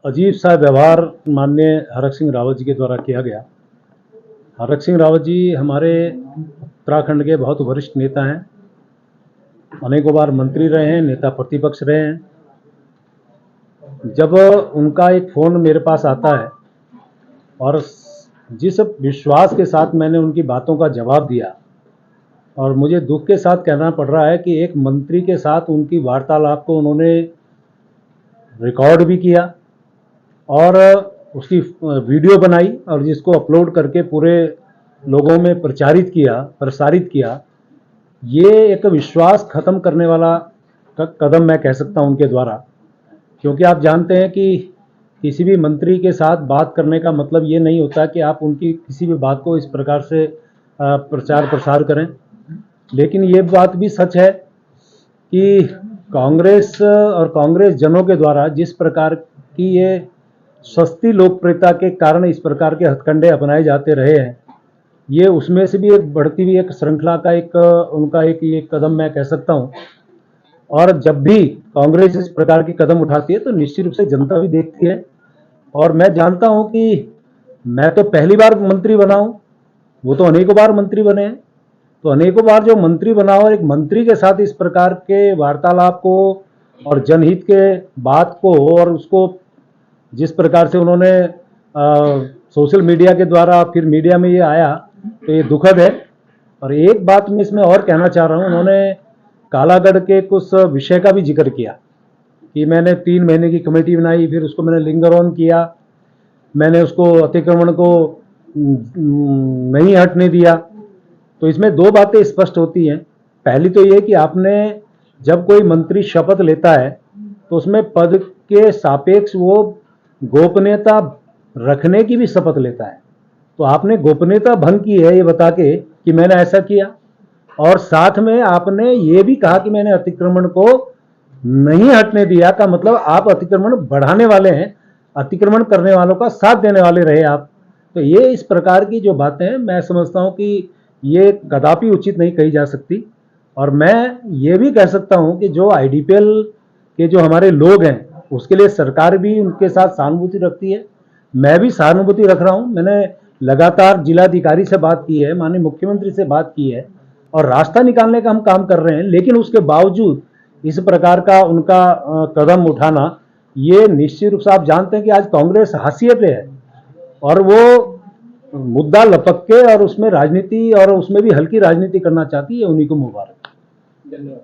अजीब सा व्यवहार माननीय हरक सिंह रावत जी के द्वारा किया गया। हरक सिंह रावत जी हमारे उत्तराखंड के बहुत वरिष्ठ नेता हैं, अनेकों बार मंत्री रहे हैं, नेता प्रतिपक्ष रहे हैं। जब उनका एक फ़ोन मेरे पास आता है और जिस विश्वास के साथ मैंने उनकी बातों का जवाब दिया, और मुझे दुख के साथ कहना पड़ रहा है कि एक मंत्री के साथ उनकी वार्तालाप को उन्होंने रिकॉर्ड भी किया और उसकी वीडियो बनाई और जिसको अपलोड करके पूरे लोगों में प्रसारित किया। ये एक विश्वास ख़त्म करने वाला कदम मैं कह सकता हूँ उनके द्वारा, क्योंकि आप जानते हैं कि किसी भी मंत्री के साथ बात करने का मतलब ये नहीं होता कि आप उनकी किसी भी बात को इस प्रकार से प्रचार प्रसार करें। लेकिन ये बात भी सच है कि कांग्रेस और कांग्रेस जनों के द्वारा जिस प्रकार की ये सस्ती लोकप्रियता के कारण इस प्रकार के हथकंडे अपनाए जाते रहे हैं, ये उसमें से भी एक बढ़ती हुई एक श्रृंखला का उनका एक कदम मैं कह सकता हूँ। और जब भी कांग्रेस इस प्रकार की कदम उठाती है तो निश्चित रूप से जनता भी देखती है। और मैं जानता हूँ कि मैं तो पहली बार मंत्री बना हूँ, वो तो अनेकों बार मंत्री बने हैं। तो अनेकों बार जो मंत्री बना और एक मंत्री के साथ इस प्रकार के वार्तालाप को और जनहित के बात को और उसको जिस प्रकार से उन्होंने सोशल मीडिया के द्वारा फिर मीडिया में ये आया, तो ये दुखद है। और एक बात मैं इसमें और कहना चाह रहा हूँ, उन्होंने कालागढ़ के कुछ विषय का भी जिक्र किया कि मैंने 3 महीने की कमेटी बनाई, फिर उसको मैंने लिंगर ऑन किया, मैंने उसको अतिक्रमण को नहीं हटने दिया। तो इसमें 2 बातें स्पष्ट होती हैं। पहली तो ये कि आपने जब कोई मंत्री शपथ लेता है तो उसमें पद के सापेक्ष वो गोपनीयता रखने की भी शपथ लेता है। तो आपने गोपनीयता भंग की है ये बता के कि मैंने ऐसा किया, और साथ में आपने ये भी कहा कि मैंने अतिक्रमण को नहीं हटने दिया, का मतलब आप अतिक्रमण बढ़ाने वाले हैं, अतिक्रमण करने वालों का साथ देने वाले रहे आप। तो ये इस प्रकार की जो बातें हैं मैं समझता हूँ कि ये कदापि उचित नहीं कही जा सकती। और मैं ये भी कह सकता हूँ कि जो आईडीपीएल के जो हमारे लोग हैं उसके लिए सरकार भी उनके साथ सहानुभूति रखती है, मैं भी सहानुभूति रख रहा हूँ। मैंने लगातार जिलाधिकारी से बात की है, माननीय मुख्यमंत्री से बात की है और रास्ता निकालने का हम काम कर रहे हैं। लेकिन उसके बावजूद इस प्रकार का उनका कदम उठाना, ये निश्चित रूप से आप जानते हैं कि आज कांग्रेस हाशिए पे है और वो मुद्दा लपक के और उसमें राजनीति और उसमें भी हल्की राजनीति करना चाहती है। उन्हीं को मुबारक। धन्यवाद।